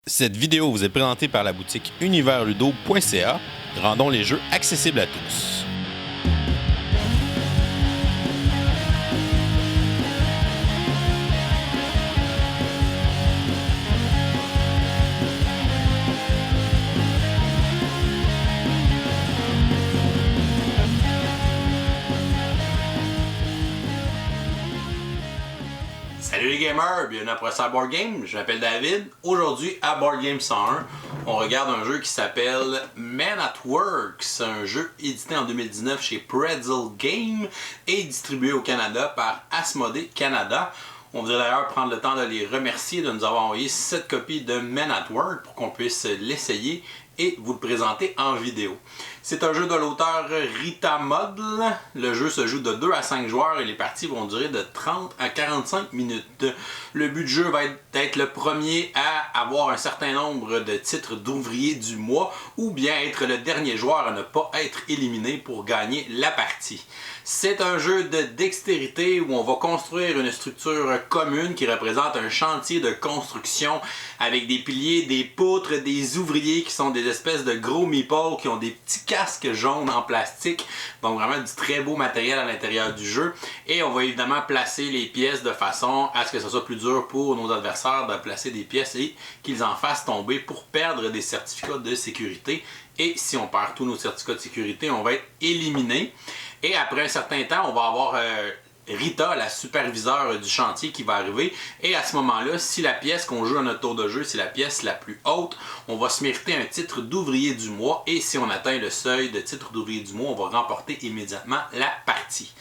Cette vidéo vous est présentée par la boutique universludo.ca. Rendons les jeux accessibles à tous. Salut les gamers, bienvenue à Professeur Board Game, je m'appelle David. Aujourd'hui à Board Game 101, on regarde un jeu qui s'appelle Men at Work. C'est un jeu édité en 2019 chez Pretzel Game et distribué au Canada par Asmodee Canada. On voudrait d'ailleurs prendre le temps de les remercier de nous avoir envoyé cette copie de Men at Work pour qu'on puisse l'essayer et vous le présenter en vidéo. C'est un jeu de l'auteur Rita Model. Le jeu se joue de 2 à 5 joueurs et les parties vont durer de 30 à 45 minutes. Le but du jeu va être d'être le premier à avoir un certain nombre de titres d'ouvrier du mois ou bien être le dernier joueur à ne pas être éliminé pour gagner la partie. C'est un jeu de dextérité où on va construire une structure commune qui représente un chantier de construction avec des piliers, des poutres, des ouvriers qui sont des espèces de gros meeples qui ont des petits casques jaunes en plastique. Donc vraiment du très beau matériel à l'intérieur du jeu. Et on va évidemment placer les pièces de façon à ce que ce soit plus dur pour nos adversaires de placer des pièces et qu'ils en fassent tomber pour perdre des certificats de sécurité. Et si on perd tous nos certificats de sécurité, on va être éliminé. Et après un certain temps, on va avoir Rita, la superviseure du chantier, qui va arriver. Et à ce moment-là, si la pièce qu'on joue à notre tour de jeu, c'est la pièce la plus haute, on va se mériter un titre d'ouvrier du mois. Et si on atteint le seuil de titre d'ouvrier du mois, on va remporter immédiatement la partie.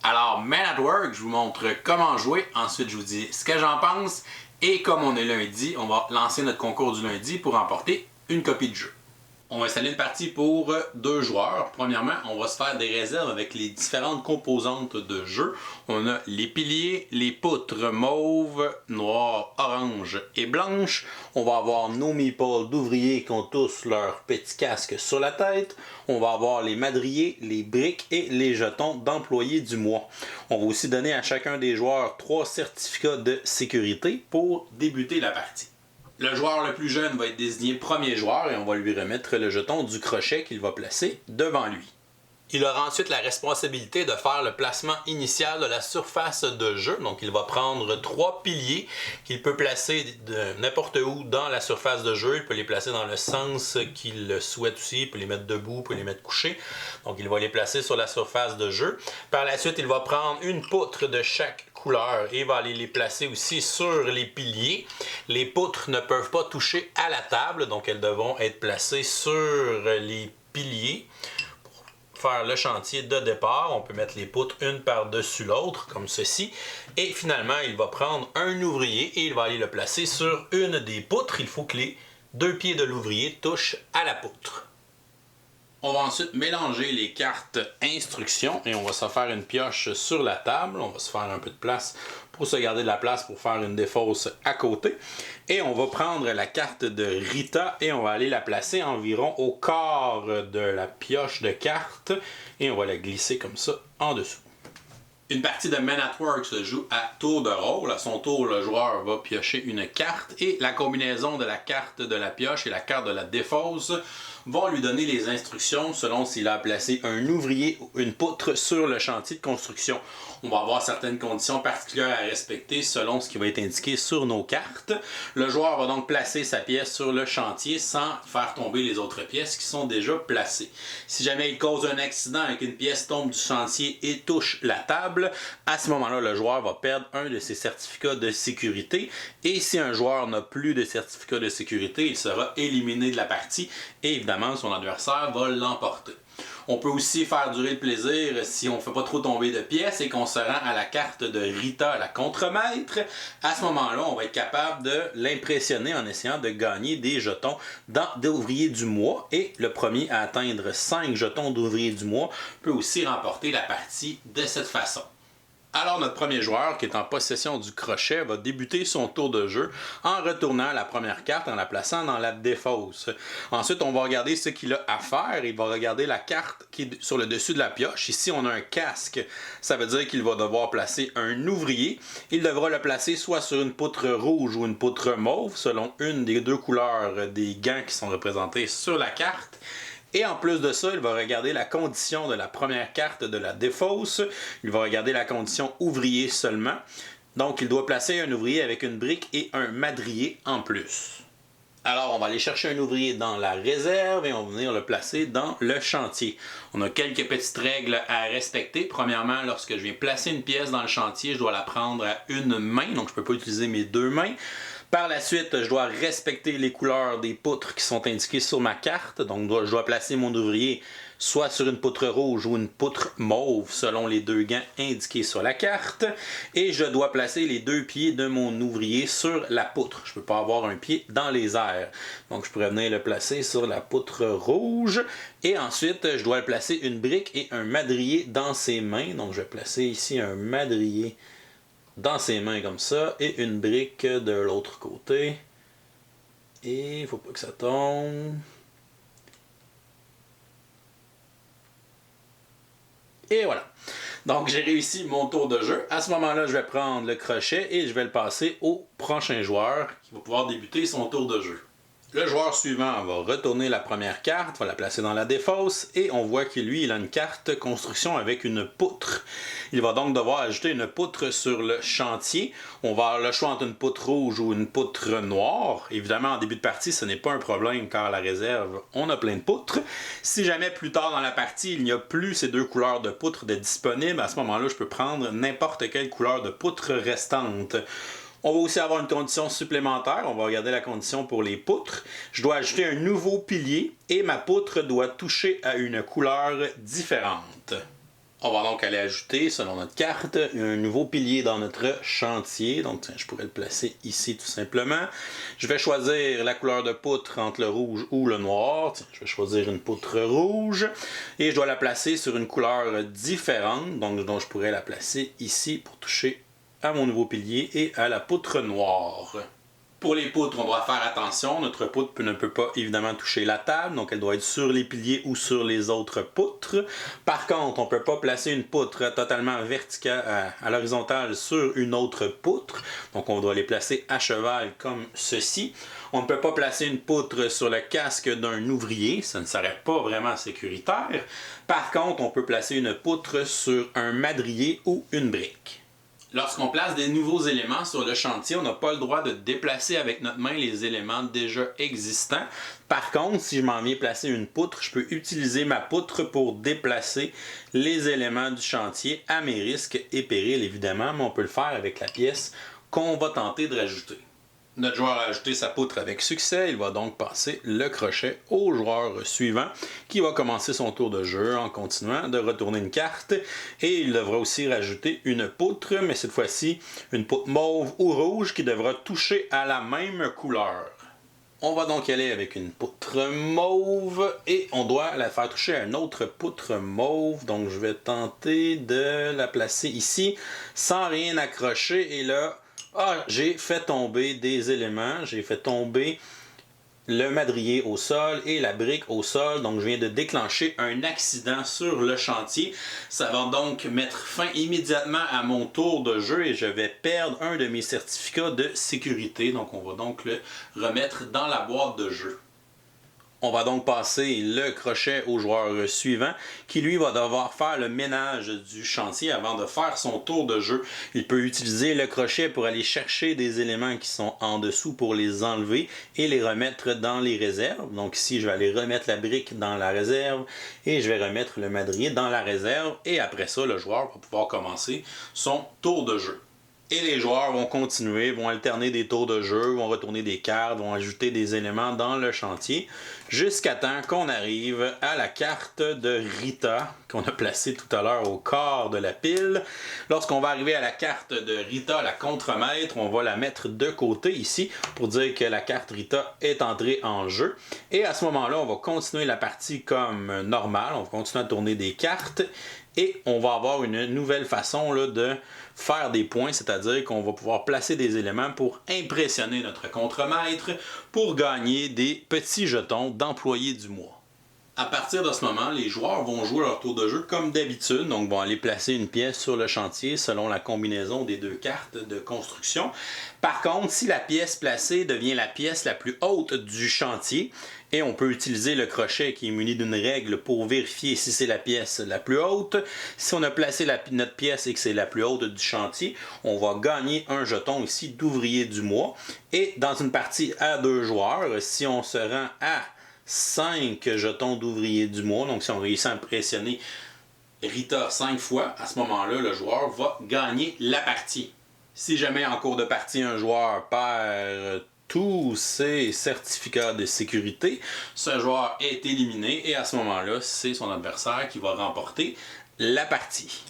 Alors, Men at Work, je vous montre comment jouer. Ensuite, je vous dis ce que j'en pense. Et comme on est lundi, on va lancer notre concours du lundi pour remporter une copie de jeu. On va installer une partie pour 2 joueurs. Premièrement, on va se faire des réserves avec les différentes composantes de jeu. On a les piliers, les poutres mauves, noires, orange et blanches. On va avoir nos meeples d'ouvriers qui ont tous leurs petits casques sur la tête. On va avoir les madriers, les briques et les jetons d'employés du mois. On va aussi donner à chacun des joueurs 3 certificats de sécurité pour débuter la partie. Le joueur le plus jeune va être désigné premier joueur et on va lui remettre le jeton du crochet qu'il va placer devant lui. Il aura ensuite la responsabilité de faire le placement initial de la surface de jeu. Donc il va prendre 3 piliers qu'il peut placer de n'importe où dans la surface de jeu. Il peut les placer dans le sens qu'il le souhaite aussi. Il peut les mettre debout, il peut les mettre couchés. Donc il va les placer sur la surface de jeu. Par la suite, il va prendre une poutre de chaque couleur et va aller les placer aussi sur les piliers. Les poutres ne peuvent pas toucher à la table, donc elles devront être placées sur les piliers. Faire le chantier de départ, on peut mettre les poutres une par-dessus l'autre, comme ceci. Et finalement, il va prendre un ouvrier et il va aller le placer sur une des poutres. Il faut que les 2 pieds de l'ouvrier touchent à la poutre. On va ensuite mélanger les cartes instructions et on va se faire une pioche sur la table. On va se faire un peu de place pour se garder de la place pour faire une défausse à côté. Et on va prendre la carte de Rita et on va aller la placer environ au quart de la pioche de cartes et on va la glisser comme ça en dessous. Une partie de Men at Work se joue à tour de rôle. À son tour, le joueur va piocher une carte et la combinaison de la carte de la pioche et la carte de la défausse vont lui donner les instructions selon s'il a placé un ouvrier ou une poutre sur le chantier de construction. On va avoir certaines conditions particulières à respecter selon ce qui va être indiqué sur nos cartes. Le joueur va donc placer sa pièce sur le chantier sans faire tomber les autres pièces qui sont déjà placées. Si jamais il cause un accident et qu'une pièce tombe du chantier et touche la table, à ce moment-là, le joueur va perdre un de ses certificats de sécurité. Et si un joueur n'a plus de certificat de sécurité, il sera éliminé de la partie et évidemment, son adversaire va l'emporter. On peut aussi faire durer le plaisir si on ne fait pas trop tomber de pièces et qu'on se rend à la carte de Rita, la contremaître. À ce moment-là, on va être capable de l'impressionner en essayant de gagner des jetons d'ouvrier du mois. Et le premier à atteindre 5 jetons d'ouvrier du mois peut aussi remporter la partie de cette façon. Alors notre premier joueur qui est en possession du crochet va débuter son tour de jeu en retournant la première carte en la plaçant dans la défausse. Ensuite on va regarder ce qu'il a à faire. Il va regarder la carte qui est sur le dessus de la pioche. Ici on a un casque. Ça veut dire qu'il va devoir placer un ouvrier. Il devra le placer soit sur une poutre rouge ou une poutre mauve selon une des deux couleurs des gants qui sont représentés sur la carte. Et en plus de ça, il va regarder la condition de la première carte de la défausse. Il va regarder la condition ouvrier seulement. Donc, il doit placer un ouvrier avec une brique et un madrier en plus. Alors, on va aller chercher un ouvrier dans la réserve et on va venir le placer dans le chantier. On a quelques petites règles à respecter. Premièrement, lorsque je viens placer une pièce dans le chantier, je dois la prendre à une main. Donc, je ne peux pas utiliser mes deux mains. Par la suite, je dois respecter les couleurs des poutres qui sont indiquées sur ma carte. Donc, je dois placer mon ouvrier soit sur une poutre rouge ou une poutre mauve selon les deux gants indiqués sur la carte. Et je dois placer les deux pieds de mon ouvrier sur la poutre. Je ne peux pas avoir un pied dans les airs. Donc, je pourrais venir le placer sur la poutre rouge. Et ensuite, je dois placer une brique et un madrier dans ses mains. Donc, je vais placer ici un madrier dans ses mains comme ça, et une brique de l'autre côté. Et il faut pas que ça tombe. Et voilà. Donc j'ai réussi mon tour de jeu. À ce moment-là, je vais prendre le crochet et je vais le passer au prochain joueur qui va pouvoir débuter son tour de jeu. Le joueur suivant va retourner la première carte, va la placer dans la défausse et on voit que lui, il a une carte construction avec une poutre. Il va donc devoir ajouter une poutre sur le chantier. On va avoir le choix entre une poutre rouge ou une poutre noire. Évidemment, en début de partie, ce n'est pas un problème car à la réserve, on a plein de poutres. Si jamais plus tard dans la partie, il n'y a plus ces deux couleurs de poutre de disponibles, à ce moment-là, je peux prendre n'importe quelle couleur de poutre restante. On va aussi avoir une condition supplémentaire. On va regarder la condition pour les poutres. Je dois ajouter un nouveau pilier et ma poutre doit toucher à une couleur différente. On va donc aller ajouter, selon notre carte, un nouveau pilier dans notre chantier. Donc, tiens, je pourrais le placer ici tout simplement. Je vais choisir la couleur de poutre entre le rouge ou le noir. Tiens, je vais choisir une poutre rouge. Et je dois la placer sur une couleur différente. Donc, je pourrais la placer ici pour toucher à mon nouveau pilier et à la poutre noire. Pour les poutres, on doit faire attention. Notre poutre ne peut pas évidemment toucher la table, donc elle doit être sur les piliers ou sur les autres poutres. Par contre, on ne peut pas placer une poutre totalement verticale à l'horizontale sur une autre poutre, donc on doit les placer à cheval comme ceci. On ne peut pas placer une poutre sur le casque d'un ouvrier, ça ne serait pas vraiment sécuritaire. Par contre, on peut placer une poutre sur un madrier ou une brique. Lorsqu'on place des nouveaux éléments sur le chantier, on n'a pas le droit de déplacer avec notre main les éléments déjà existants. Par contre, si je m'en viens placer une poutre, je peux utiliser ma poutre pour déplacer les éléments du chantier à mes risques et périls, évidemment, mais on peut le faire avec la pièce qu'on va tenter de rajouter. Notre joueur a ajouté sa poutre avec succès, il va donc passer le crochet au joueur suivant qui va commencer son tour de jeu en continuant de retourner une carte et il devra aussi rajouter une poutre, mais cette fois-ci une poutre mauve ou rouge qui devra toucher à la même couleur. On va donc y aller avec une poutre mauve et on doit la faire toucher à une autre poutre mauve, donc je vais tenter de la placer ici sans rien accrocher et là, j'ai fait tomber des éléments, j'ai fait tomber le madrier au sol et la brique au sol, donc je viens de déclencher un accident sur le chantier. Ça va donc mettre fin immédiatement à mon tour de jeu et je vais perdre un de mes certificats de sécurité, donc on va donc le remettre dans la boîte de jeu. On va donc passer le crochet au joueur suivant qui lui va devoir faire le ménage du chantier avant de faire son tour de jeu. Il peut utiliser le crochet pour aller chercher des éléments qui sont en dessous pour les enlever et les remettre dans les réserves. Donc ici, je vais aller remettre la brique dans la réserve et je vais remettre le madrier dans la réserve et après ça, le joueur va pouvoir commencer son tour de jeu. Et les joueurs vont continuer, vont alterner des tours de jeu, vont retourner des cartes, vont ajouter des éléments dans le chantier, jusqu'à temps qu'on arrive à la carte de Rita, qu'on a placée tout à l'heure au corps de la pile. Lorsqu'on va arriver à la carte de Rita, la contremaître, on va la mettre de côté ici, pour dire que la carte Rita est entrée en jeu. Et à ce moment-là, on va continuer la partie comme normal, on va continuer à tourner des cartes. Et on va avoir une nouvelle façon là, de faire des points, c'est-à-dire qu'on va pouvoir placer des éléments pour impressionner notre contremaître pour gagner des petits jetons d'employés du mois. À partir de ce moment, les joueurs vont jouer leur tour de jeu comme d'habitude, donc vont aller placer une pièce sur le chantier selon la combinaison des deux cartes de construction. Par contre, si la pièce placée devient la pièce la plus haute du chantier, et on peut utiliser le crochet qui est muni d'une règle pour vérifier si c'est la pièce la plus haute. Si on a placé notre pièce et que c'est la plus haute du chantier, on va gagner un jeton ici d'ouvrier du mois. Et dans une partie à 2 joueurs, si on se rend à 5 jetons d'ouvrier du mois, donc si on réussit à impressionner Rita 5 fois, à ce moment-là, le joueur va gagner la partie. Si jamais en cours de partie, un joueur perd tous ses certificats de sécurité, ce joueur est éliminé et à ce moment-là, c'est son adversaire qui va remporter la partie.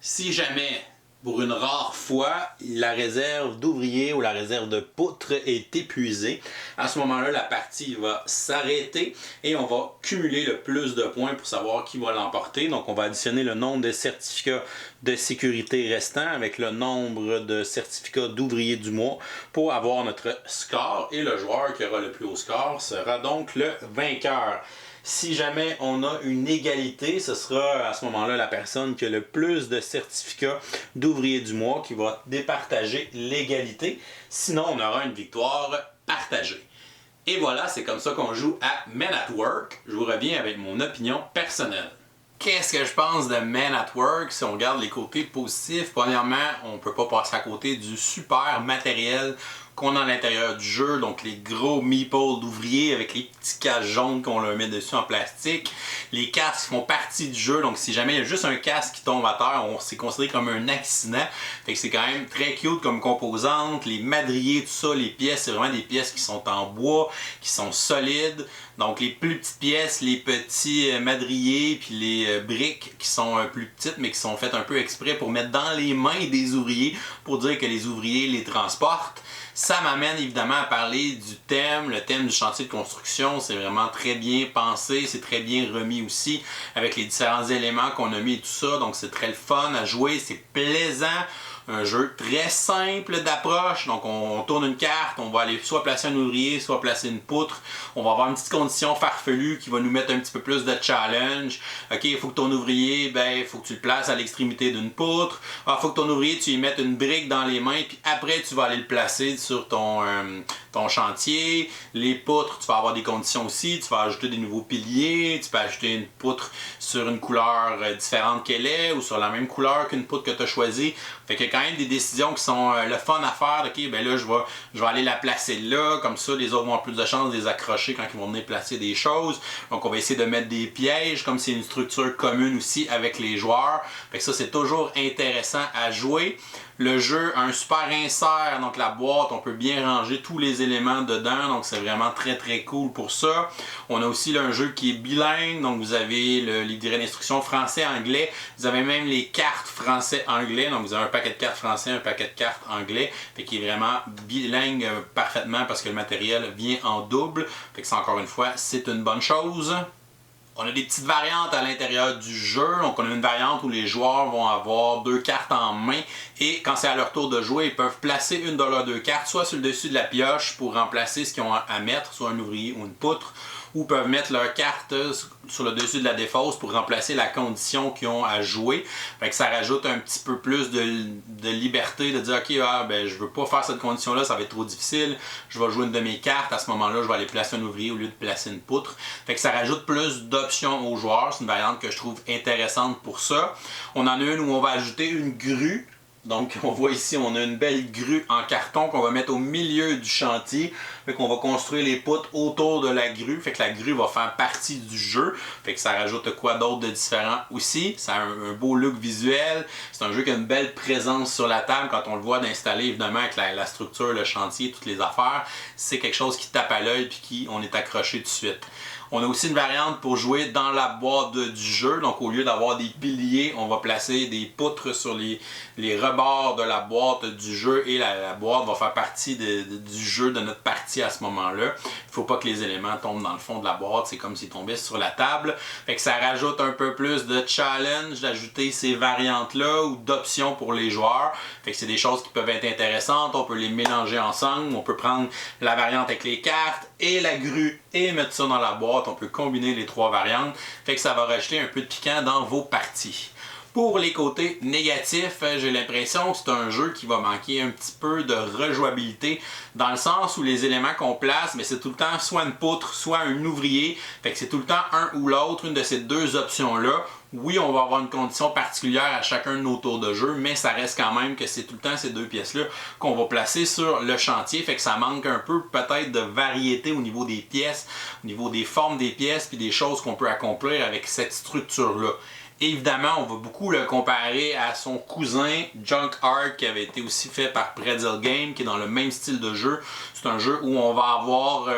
Si jamais, pour une rare fois, la réserve d'ouvriers ou la réserve de poutres est épuisée, à ce moment-là, la partie va s'arrêter et on va cumuler le plus de points pour savoir qui va l'emporter. Donc, on va additionner le nombre de certificats de sécurité restants avec le nombre de certificats d'ouvriers du mois pour avoir notre score. Et le joueur qui aura le plus haut score sera donc le vainqueur. Si jamais on a une égalité, ce sera à ce moment-là la personne qui a le plus de certificats d'ouvrier du mois qui va départager l'égalité. Sinon, on aura une victoire partagée. Et voilà, c'est comme ça qu'on joue à Men at Work. Je vous reviens avec mon opinion personnelle. Qu'est-ce que je pense de Men at Work? Si on regarde les côtés positifs, premièrement, on ne peut pas passer à côté du super matériel qu'on a à l'intérieur du jeu, donc les gros meeples d'ouvriers avec les petits casques jaunes qu'on leur met dessus en plastique. Les casques font partie du jeu, donc si jamais il y a juste un casque qui tombe à terre, c'est considéré comme un accident. Fait que c'est quand même très cute comme composante. Les madriers, tout ça, les pièces, c'est vraiment des pièces qui sont en bois, qui sont solides. Donc les plus petites pièces, les petits madriers, puis les briques qui sont plus petites, mais qui sont faites un peu exprès pour mettre dans les mains des ouvriers, pour dire que les ouvriers les transportent. Ça m'amène évidemment à parler du thème. Le thème du chantier de construction, c'est vraiment très bien pensé, c'est très bien remis aussi avec les différents éléments qu'on a mis et tout ça. Donc c'est très le fun à jouer, c'est plaisant. Un jeu très simple d'approche, donc on tourne une carte, on va aller soit placer un ouvrier, soit placer une poutre. On va avoir une petite condition farfelue qui va nous mettre un petit peu plus de challenge. Ok, il faut que ton ouvrier, il faut que tu le places à l'extrémité d'une poutre. Il faut que ton ouvrier, tu lui mettes une brique dans les mains, puis après tu vas aller le placer sur ton chantier. Les poutres, tu vas avoir des conditions aussi, tu vas ajouter des nouveaux piliers, tu peux ajouter une poutre sur une couleur différente qu'elle est, ou sur la même couleur qu'une poutre que tu as choisie. Fait qu'il y a quand même des décisions qui sont le fun à faire. Ok, ben là, je vais aller la placer là, comme ça, les autres vont avoir plus de chances de les accrocher quand ils vont venir placer des choses. Donc, on va essayer de mettre des pièges, comme c'est une structure commune aussi avec les joueurs. Fait que ça, c'est toujours intéressant à jouer. Le jeu a un super insert, donc la boîte, on peut bien ranger tous les éléments dedans, donc c'est vraiment très très cool pour ça. On a aussi là, un jeu qui est bilingue, donc vous avez le livret d'instructions français-anglais, vous avez même les cartes français-anglais, donc vous avez un paquet de cartes français, un paquet de cartes anglais, fait qu'il est vraiment bilingue parfaitement parce que le matériel vient en double, fait que ça encore une fois, c'est une bonne chose. On a des petites variantes à l'intérieur du jeu. Donc, on a une variante où les joueurs vont avoir 2 cartes en main et quand c'est à leur tour de jouer, ils peuvent placer une de leurs 2 cartes, soit sur le dessus de la pioche pour remplacer ce qu'ils ont à mettre, soit un ouvrier ou une poutre, ou peuvent mettre leur carte sur le dessus de la défausse pour remplacer la condition qu'ils ont à jouer. Fait que ça rajoute un petit peu plus de liberté de dire ok, je veux pas faire cette condition-là, ça va être trop difficile, je vais jouer une de mes cartes, à ce moment-là, je vais aller placer un ouvrier au lieu de placer une poutre. Fait que ça rajoute plus d'options aux joueurs, c'est une variante que je trouve intéressante pour ça. On en a une où on va ajouter une grue. Donc, on voit ici, on a une belle grue en carton qu'on va mettre au milieu du chantier. Fait qu'on va construire les poutres autour de la grue. Fait que la grue va faire partie du jeu. Fait que ça rajoute quoi d'autre de différent aussi. Ça a un beau look visuel. C'est un jeu qui a une belle présence sur la table quand on le voit d'installer, évidemment, avec la structure, le chantier, toutes les affaires. C'est quelque chose qui tape à l'œil puis on est accroché tout de suite. On a aussi une variante pour jouer dans la boîte du jeu. Donc, au lieu d'avoir des piliers, on va placer des poutres sur les rebords de la boîte du jeu et la boîte va faire partie du jeu de notre partie sortie à ce moment-là. Il faut pas que les éléments tombent dans le fond de la boîte, c'est comme s'ils tombaient sur la table. Fait que ça rajoute un peu plus de challenge d'ajouter ces variantes-là ou d'options pour les joueurs. Fait que c'est des choses qui peuvent être intéressantes, on peut les mélanger ensemble, on peut prendre la variante avec les cartes et la grue et mettre ça dans la boîte, on peut combiner les trois variantes. Fait que ça va rajouter un peu de piquant dans vos parties. Pour les côtés négatifs, j'ai l'impression que c'est un jeu qui va manquer un petit peu de rejouabilité dans le sens où les éléments qu'on place, mais c'est tout le temps soit une poutre, soit un ouvrier. Fait que c'est tout le temps un ou l'autre, une de ces deux options-là. Oui, on va avoir une condition particulière à chacun de nos tours de jeu, mais ça reste quand même que c'est tout le temps ces deux pièces-là qu'on va placer sur le chantier. Fait que ça manque un peu peut-être de variété au niveau des pièces, au niveau des formes des pièces, puis des choses qu'on peut accomplir avec cette structure-là. Évidemment, on va beaucoup le comparer à son cousin Junk Art qui avait été aussi fait par Pretzel Game, qui est dans le même style de jeu. C'est un jeu où on va avoir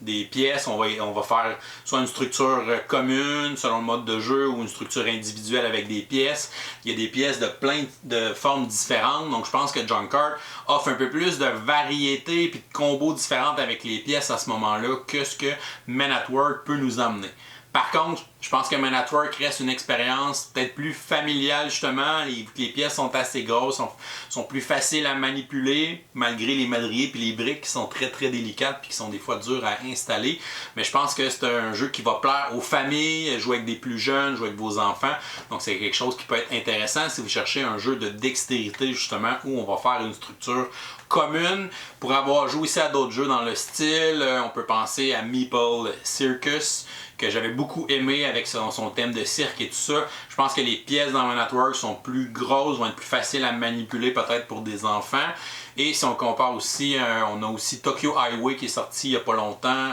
des pièces, on va faire soit une structure commune selon le mode de jeu ou une structure individuelle avec des pièces. Il y a des pièces de plein de formes différentes, donc je pense que Junk Art offre un peu plus de variété et de combos différentes avec les pièces à ce moment-là que ce que Men at Work peut nous amener. Par contre, je pense que Men at Work reste une expérience peut-être plus familiale justement. Les pièces sont assez grosses, sont plus faciles à manipuler malgré les madriers et les briques qui sont très très délicates et qui sont des fois dures à installer. Mais je pense que c'est un jeu qui va plaire aux familles, jouer avec des plus jeunes, jouer avec vos enfants. Donc c'est quelque chose qui peut être intéressant si vous cherchez un jeu de dextérité justement où on va faire une structure commune. Pour avoir joué aussi à d'autres jeux dans le style, on peut penser à Meeple Circus, que j'avais beaucoup aimé avec son thème de cirque et tout ça. Je pense que les pièces dans Men at Work sont plus grosses, vont être plus faciles à manipuler peut-être pour des enfants. Et si on compare aussi, on a aussi Tokyo Highway qui est sorti il n'y a pas longtemps,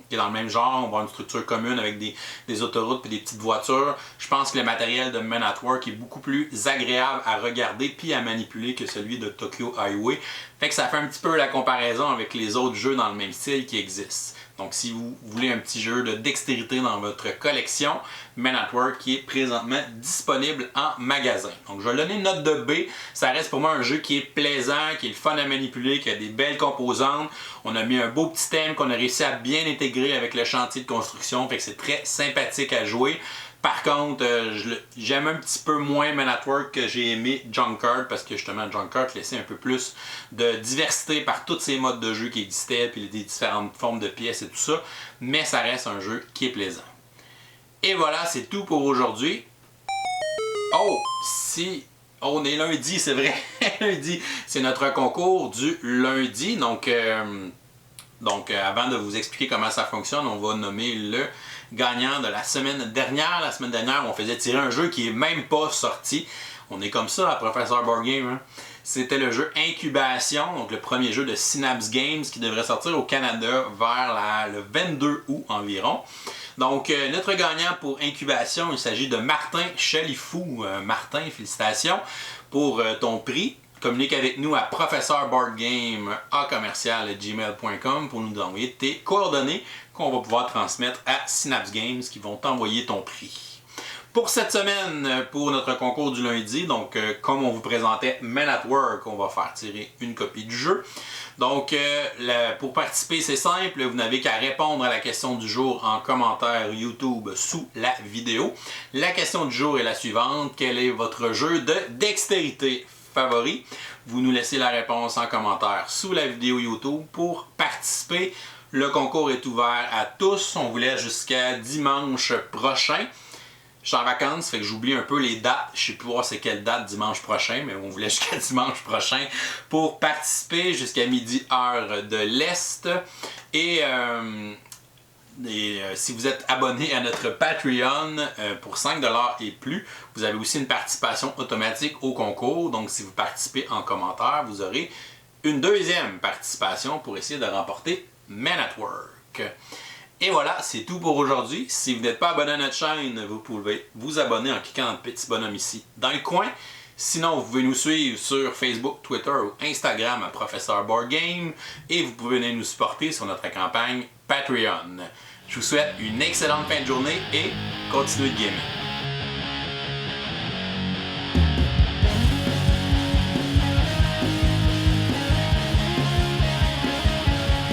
qui est dans le même genre. On va avoir une structure commune avec des autoroutes et des petites voitures. Je pense que le matériel de Men at Work est beaucoup plus agréable à regarder puis à manipuler que celui de Tokyo Highway. Fait que ça fait un petit peu la comparaison avec les autres jeux dans le même style qui existent. Donc si vous voulez un petit jeu de dextérité dans votre collection, Men at Work qui est présentement disponible en magasin. Donc je vais donner une note de B. Ça reste pour moi un jeu qui est plaisant, qui est le fun à manipuler, qui a des belles composantes. On a mis un beau petit thème qu'on a réussi à bien intégrer avec le chantier de construction. Fait que c'est très sympathique à jouer. Par contre, j'aime un petit peu moins Men at Work que j'ai aimé Junk Art parce que justement Junk Art laissait un peu plus de diversité par tous ces modes de jeu qui existaient puis les différentes formes de pièces et tout ça, mais ça reste un jeu qui est plaisant. Et voilà, c'est tout pour aujourd'hui. Oh, on est lundi, c'est vrai. Lundi, c'est notre concours du lundi. Donc, avant de vous expliquer comment ça fonctionne, on va nommer le gagnant de la semaine dernière. La semaine dernière, on faisait tirer un jeu qui est même pas sorti. On est comme ça à Professeur Board Game. Hein? C'était le jeu Incubation, donc le premier jeu de Synapse Games qui devrait sortir au Canada vers le 22 août environ. Donc, notre gagnant pour Incubation, il s'agit de Martin Chalifou. Martin, félicitations pour ton prix. Communique avec nous à professeurboardgame@gmail.com pour nous envoyer tes coordonnées qu'on va pouvoir transmettre à Synapse Games qui vont t'envoyer ton prix. Pour cette semaine, pour notre concours du lundi, donc comme on vous présentait Men at Work, on va faire tirer une copie du jeu. Donc pour participer, c'est simple, vous n'avez qu'à répondre à la question du jour en commentaire YouTube sous la vidéo. La question du jour est la suivante: quel est votre jeu de dextérité favori? Vous nous laissez la réponse en commentaire sous la vidéo YouTube pour participer. Le concours est ouvert à tous. On vous laisse jusqu'à dimanche prochain. Je suis en vacances, fait que j'oublie un peu les dates. Je ne sais plus voir c'est quelle date dimanche prochain, mais on vous laisse jusqu'à dimanche prochain pour participer jusqu'à midi heure de l'Est. Et si vous êtes abonné à notre Patreon pour 5$ et plus, vous avez aussi une participation automatique au concours. Donc si vous participez en commentaire, vous aurez une deuxième participation pour essayer de remporter Men at Work. Et voilà, c'est tout pour aujourd'hui. Si vous n'êtes pas abonné à notre chaîne, vous pouvez vous abonner en cliquant dans le petit bonhomme ici dans le coin. Sinon, vous pouvez nous suivre sur Facebook, Twitter ou Instagram à Professeur Board Game. Et vous pouvez venir nous supporter sur notre campagne Patreon. Je vous souhaite une excellente fin de journée et continuez de gamer.